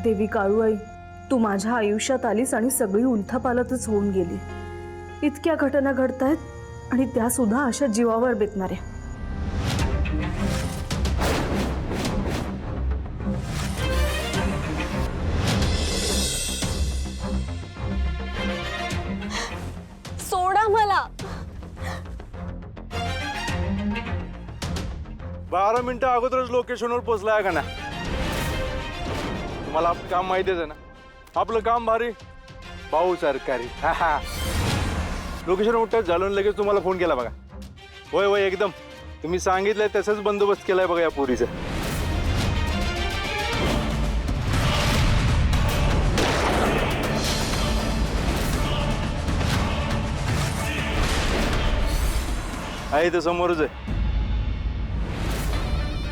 देवी काळूआई, तू माझ्या आयुष्यात आलीस आणि सगळी उलथापालथच होऊन गेली। इतक्या घटना घडतायत आणि त्या सुद्धा अशा जीवावर बेतणाऱ्या। सोडा मला। 12 मिनिटं अगोदरच लोकेशनवर पोहोचलाय का ना? तुम्हाला आपलं काम माहितीच आहे ना? आपलं काम भारी, भाऊ सरकारी। लोकेशन उठत झालं लगेच तुम्हाला फोन केला बघा। होय होय एकदम तुम्ही सांगितलंय तसंच बंदोबस्त केलाय बघा या पोरीचा। आहे तर समोरच आहे।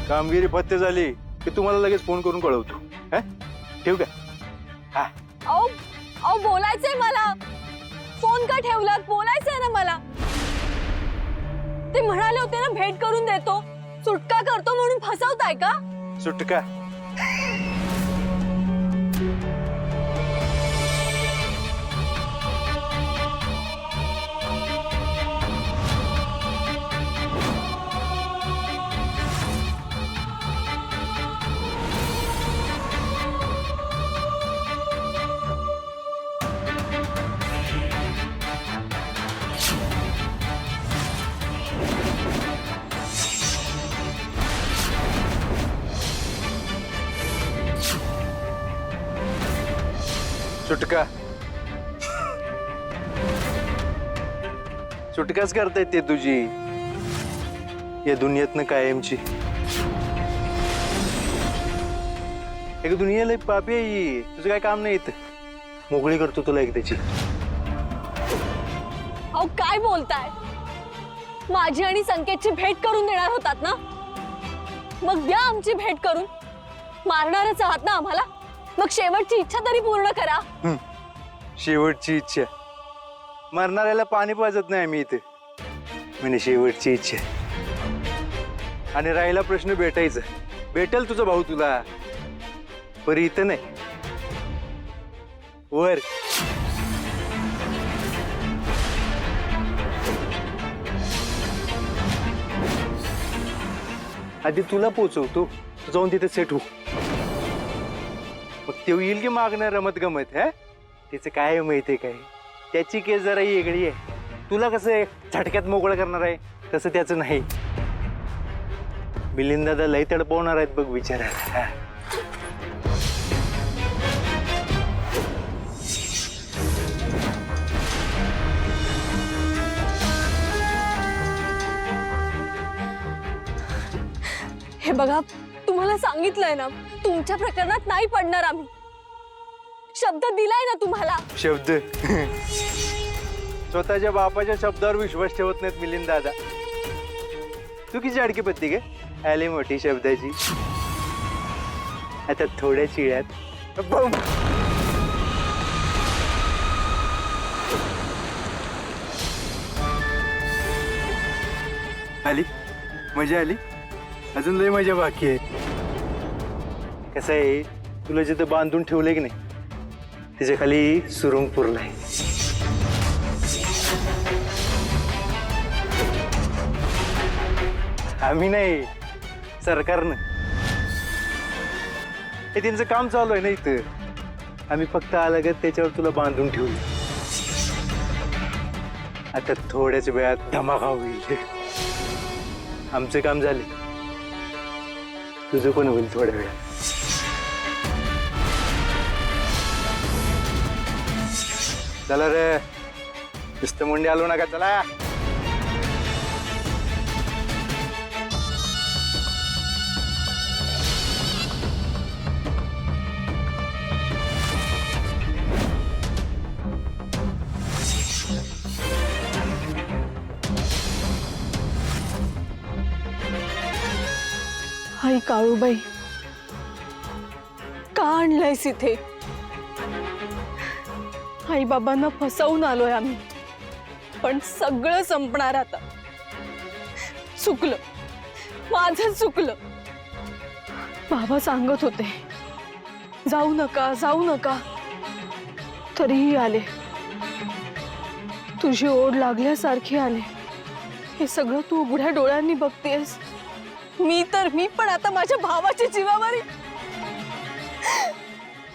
कामगिरी पत्ते झाली की तुम्हाला लगेच फोन करून कळवतो। ठेवू का? हा अहो अहो बोलायचंय मला। फोन का ठेवलात? बोलायचंय ना मला। ते म्हणाले होते ना भेट करून देतो, सुटका करतो म्हणून फसवताय का? सुटका? सुटका? सुटकाच करता येते तुझी या दुनियेतनं कायमची। एक दुनियाला एक पापी आहे, तुझं काय काम नाही इथं। मोकळी करतो तुला एक त्याची। अहो काय बोलताय? माझी आणि संकेतची भेट करून देणार होतात ना? मग द्या आमची भेट करून। मारणारच आहात ना आम्हाला? मग शेवटची इच्छा तरी पूर्ण करा। शेवटची इच्छा? मरणाऱ्याला पाणी पाजत नाही आम्ही इथे, म्हणजे शेवटची इच्छा। आणि राहिला प्रश्न भेटायचा, भेटेल तुझा भाऊ तुला, पर इथं नाही, वर। आधी तुला पोचवतो, तू जाऊन तिथे सेट हो। मग ते येईल की मागणार रमत गमत। त्याचं काय माहितीये काय? त्याची केस जरा वेगळी आहे। तुला कसं आहे झटक्यात मोकळं करणार आहे, तसं त्याचं नाही। मिलिंद दादा लय तडपवणार आहेत बघ विचारायला। हे बघा, तुम्हाला सांगितलंय ना, तुमच्या प्रकरणात नाही पडणार आम्ही। शब्द दिलाय ना तुम्हाला। शब्द? स्वतःच्या बापाच्या शब्दावर विश्वास ठेवत नाहीत मिलिंद दादा। तू किती अडकी पत्ती गे आली मोठी शब्दाची। आता थोड्या चिळ्यात बम। आली मजा आली? अजून लय मजा बाकी आहे। कसं आहे, तुला जिथं बांधून ठेवलंय की नाही त्याच्या खाली सुरुंग पुरलाय। आम्ही नाही, सरकारनं। हे त्यांचं काम चालू आहे ना इथं। आम्ही फक्त अलगत त्याच्यावर तुला बांधून ठेवलं। आता थोड्याच वेळात धमाका होईल। आमचं काम झाले, तुझं पण होईल थोड्या वेळात। चला रे, नुसतं मुंडे आलो नका, चला। आई काळूबाई, का आणलंयस इथे? आई बाबांना फसवून आलोय आम्ही, पण सगळं संपणार आता। चुकलं, माझं चुकलं। बाबा सांगत होते जाऊ नका तरीही आले, तुझी ओढ लागल्यासारखी आले. हे सगळं तू उघड्या डोळ्यांनी बघतेस. मी पण आता माझ्या भावाची जीवावरी.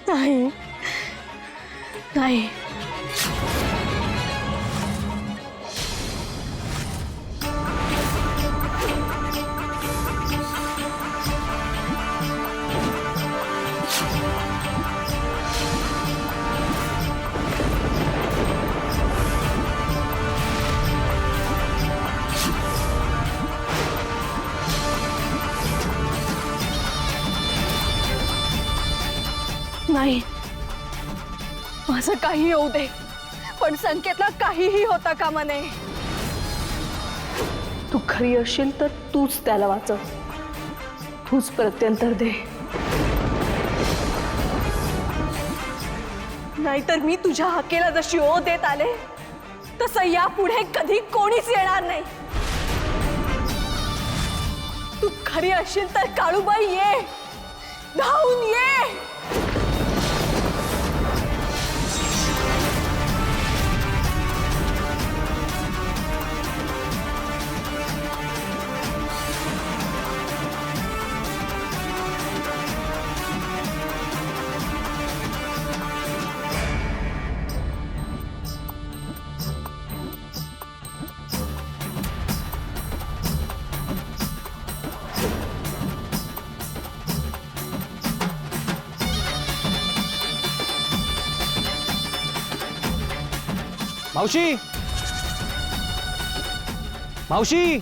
नाही नाही, नाही. माझं काही येऊ दे, पण संकेतला काहीही होता कामा नये. तू खरी असशील तर तूच त्याला वाचव, तूच प्रत्यंतर दे. नाहीतर मी तुझ्या हाकेला जशी ओ देत आले तसं यापुढे कधी कोणीच येणार नाही. तू खरी असशील तर काळूबाई ये, धावून ये. मावशी, मावशी,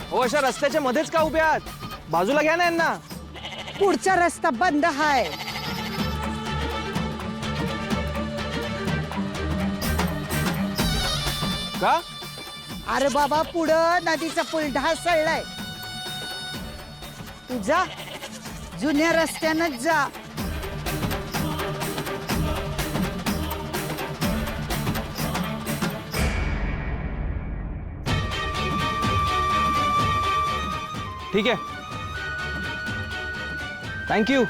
हो अशा रस्त्याच्या मध्येच का उभे आहात? बाजूला घ्या ना यांना. पुढचा रस्ता बंद आहे. का? अरे बाबा, पुढं नदीचा पूल ढासळलाय. तू जा, जुन्या रस्त्यानंच जा. ठीक आहे, थँक्यू.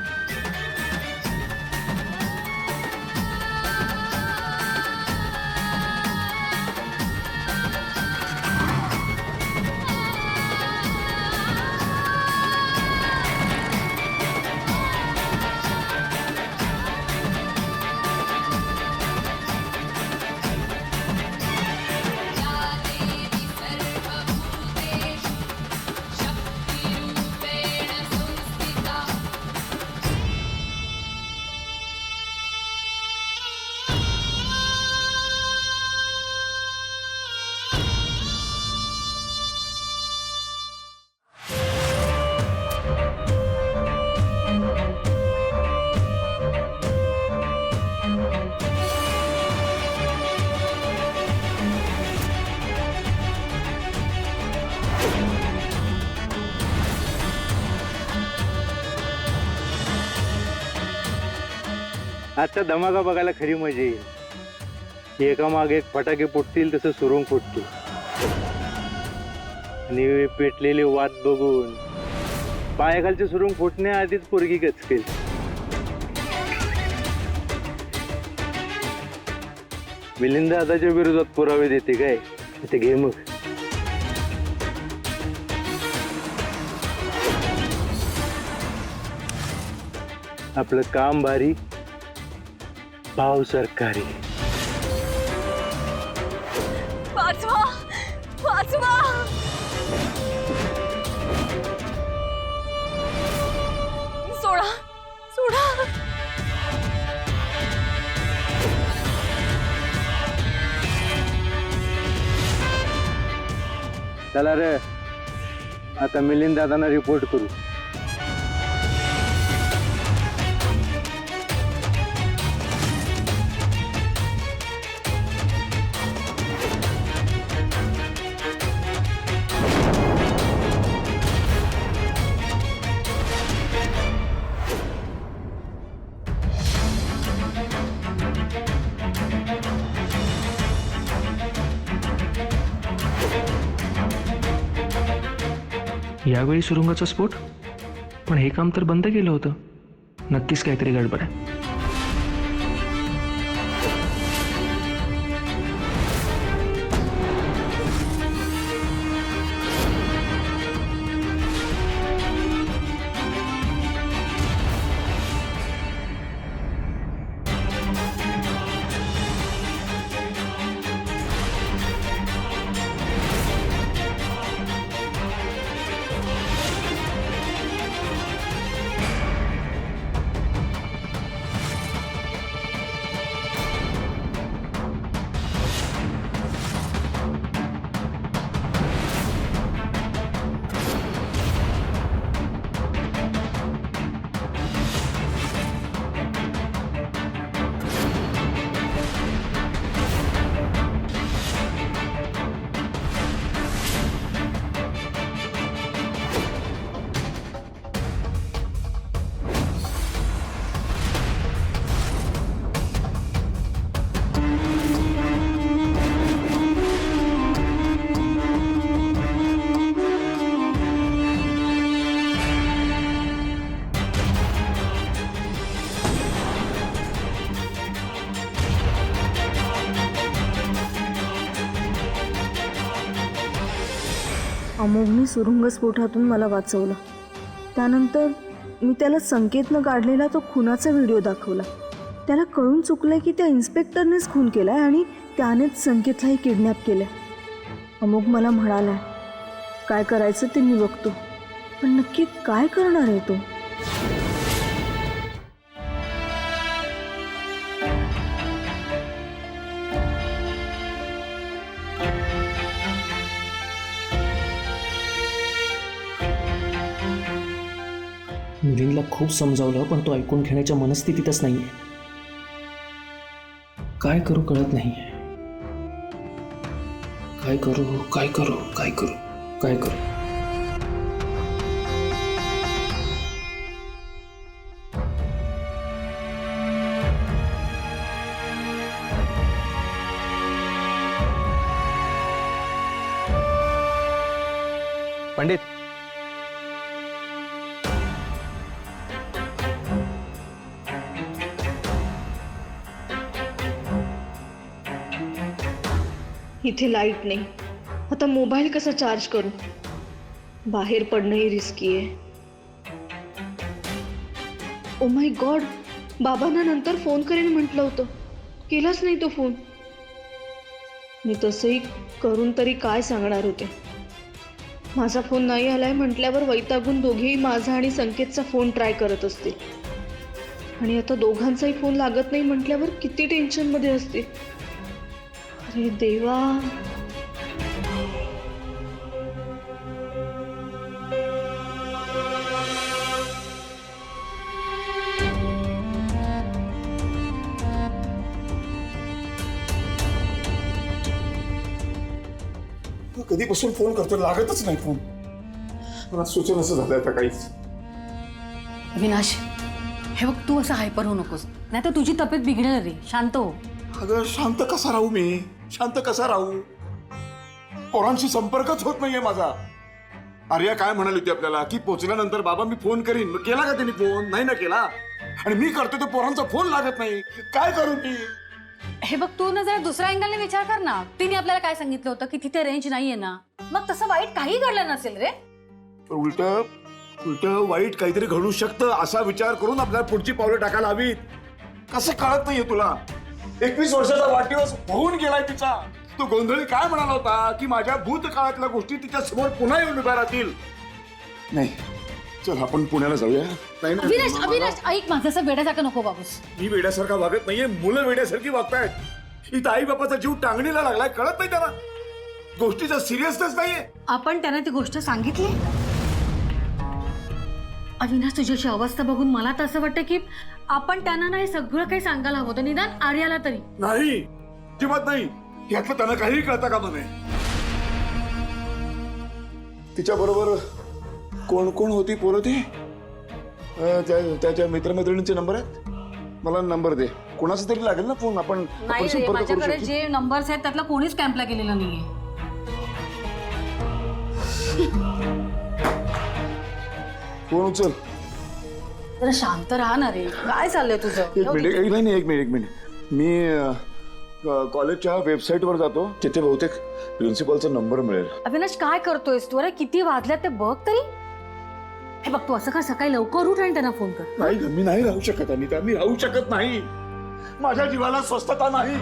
आजचा धमाका बघायला खरी मजा येईल. एका मागे एक फटाके फुटतील तसं सुरुंग फुटतील आणि पेटलेले वाद बघून पायाखालचे सुरुंग फुटण्याआधीच पोरगी गचकेल. मिलिंद दादाच्या विरोधात पुरावे देते काय ते घे मग. आपलं काम भारी, भाव सरकारी. वाचवा, वाचवा. सोडा, सोडा. चला रे, आता मिलिंद दादांना रिपोर्ट करू. यावेळी सुरुंगाचा स्फोट पण हे काम तर बंद केलं होतं. नक्कीच काहीतरी गडबड आहे. अमोघने सुरुंगस्फोटातून मला वाचवलं. त्यानंतर मी त्याला संकेतनं काढलेला तो खुनाचा व्हिडिओ दाखवला. त्याला कळून चुकलंय की त्या इन्स्पेक्टरनेच खून केलाय आणि त्यानेच संकेतलाही किडनॅप केलंय. अमोघ मला म्हणालाय काय करायचं ते मी बघतो, पण नक्की काय करणार आहे तो? मिलिंदला खूप समजावलं पण तो ऐकून घेण्याच्या मनस्थितीतच नाहीये. काय करू कळत नाहीये. काय करू काय करू काय करू काय करू. पंडित, इथे लाईट नाही. आता मोबाईल कसा चार्ज करू? बाहेर पडणंही रिस्की आहे. ओ माय गॉड, बाबांना नंतर फोन करेन म्हटलं होतं, केलाच नाही तो फोन. मी तसंही करून तरी काय सांगणार होते. माझा फोन नाही आलाय म्हटल्यावर वैतागून दोघेही माझा आणि संकेतचा फोन ट्राय करत असतील. आणि आता दोघांचाही फोन लागत नाही म्हटल्यावर किती टेन्शनमध्ये असतील. अरे देवा. कधीपासून फोन करतो, लागतच नाही फोन. मला सुचन असं झालंय आता काहीच. अविनाश, हे बघ, तू असं हायपर होऊ नकोस, नाही तर तुझी तब्येत बिघडेल रे. शांत हो. अगं शांत कसा राहू मी? शांत कसा राहू? पोरांशी संपर्कच होत नाहीये माझा. आर्या काय म्हणाली होती आपल्याला की पोचल्यानंतर बाबा मी फोन करीन. मग केला का त्यांनी फोन? नाही ना केला. आणि मी करतो तर पोरांचा फोन लागत नाही. काय करू मी? हे बघ, तू ना जरा दुसऱ्या अँगलने विचार कर ना. तिने आपल्याला काय सांगितलं होतं की तिथे रेंज नाहीये ना. मग तसं वाईट काही घडलं नसेल रे. उलट वाईट काहीतरी घडू शकतं असा विचार करून आपल्याला पुढची पावलं टाकायला हवीत. कसं कळत नाहीये तुला? 21 वर्षाचा वाढदिवस होऊन गेलाय तिचा. तो गोंधळी काय म्हणाला होता की माझ्या भूतकाळातल्या गोष्टी तिच्या समोर पुन्हा येऊन उभ्या राहतील. नाही, चल आपण पुण्याला जाऊया. नाही अविनाश, अविनाश, ऐक माझं, असं वेड्यासारखं नको बाबूस. मी वेड्यासारखा वागत नाहीये, मुलं वेड्यासारखी वागतायत. इथं आई बापाचा जीव टांगणीला लागलाय, कळत नाही त्याला. गोष्टीचा सिरियसनेस नाहीये. आपण त्यांना ती गोष्ट सांगितली. अविनाश, तुझ्याची अवस्था बघून मला तर असं वाटतं की आपण त्यांना नाही सगळं काही सांगायला हवं होतं, निदान आर्याला तरी. नाही, अजिबात नाही. यातलं त्यांना काहीही कळता कामा नये. तिच्या बरोबर कोण कोण होती पोरं ती? त्याच्या मित्रमैत्रिणींचे नंबर आहेत? मला नंबर दे. कोणाचा तरी लागेल ना फोन. आपण नाही रे, संपर्क करू माझ्याकडे शकतो. जे नंबर्स आहेत त्यातला कोणीच कॅम्पला गेलेला नाहीये. फोन उचल. जरा शांत राहा ना रे, काय चाललंय तुझं? एक मिनिट एक मिनिट मी कॉलेजच्या वेबसाईटवर जातो, तिथे बहुतेक प्रिन्सिपलचा नंबर मिळेल. अविनाश काय करतोयस तू? अरे किती वाजल्यात ते बघ तरी. हे बघ, तू असं कर, सकाळी लवकर उठ आणि त्यांना फोन कर. नाही ग, मी नाही राहू शकत अनिता, मी राहू शकत नाही. माझ्या जीवाला स्वस्थता नाही.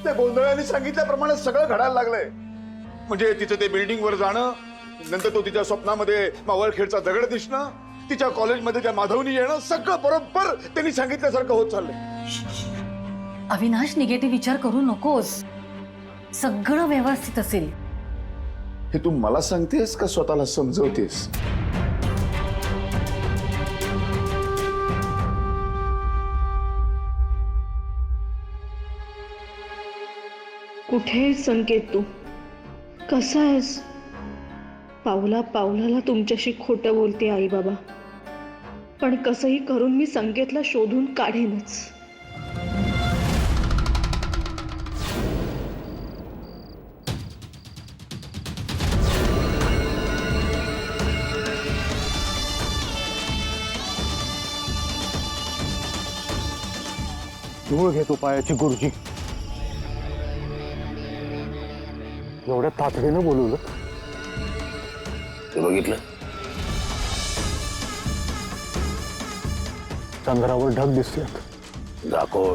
त्या गोंधळाने सांगितल्याप्रमाणे सगळं घडायला लागलंय. म्हणजे तिचं ते बिल्डिंग वर जाणं, नंतर तो तिच्या स्वप्नामध्ये मावळखेडचा दगड दिसणं, तिच्या कॉलेजमध्ये त्या माधवनी येणं, सगळं बरोबर त्यांनी सांगितल्यासारखं होत चाललंय. अविनाश, निगेटिव्ह विचार करू नकोस. सगळं व्यवस्थित असेल. हे तू मला सांगतेस का स्वतःला समजवतेस? कुठे आहेस संकेत तू? कसा आहेस? पावला पावलाला तुमच्याशी खोटं बोलते आई बाबा, पण कसंही करून मी संकेतला शोधून काढेनच. धूळ घेतो पायाची गुरुजी. एवढ्या तातडीनं बोलवलं. ते बघितलं? चंद्रावर ढग दिसतात. दाखव.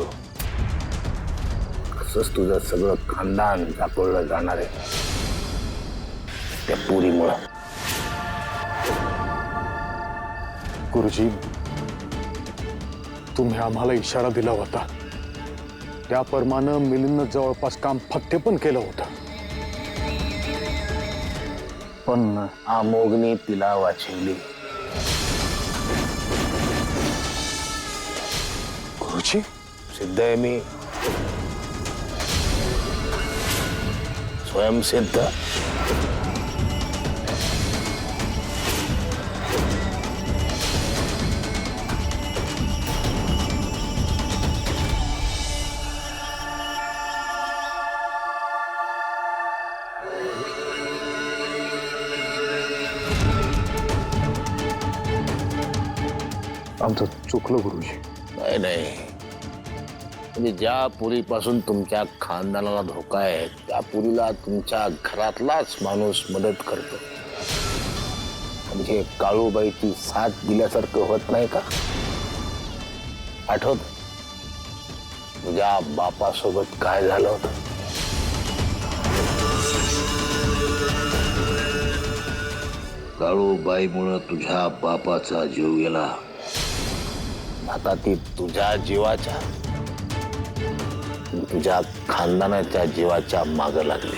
असंच तुझं सगळं खानदान दाखवलं जाणार आहे त्या पुरीमुळं. गुरुजी, तुम्ही आम्हाला इशारा दिला होता, त्याप्रमाणे मिलिंदनं जवळपास काम फत्ते पण केलं होतं. पण अमोघने तिला वाचवली. गुरुजी, सिद्ध आहे मी, स्वयंसिद्ध. आमचं चुकलं गुरुजी. नाही नाही, म्हणजे ज्या पुरीपासून तुमच्या खानदानाला धोका आहे त्या पुरीला तुमच्या घरातलाच माणूस मदत करतो. म्हणजे काळूबाईची साथ दिल्यासारखं होत नाही का? आठवत तुझ्या बापासोबत काय झालं होतं? काळूबाईमुळं तुझ्या बापाचा जीव गेला. आता ती तुझ्या जीवाच्या, तुझ्या खानदानाच्या जीवाच्या मागं लागली.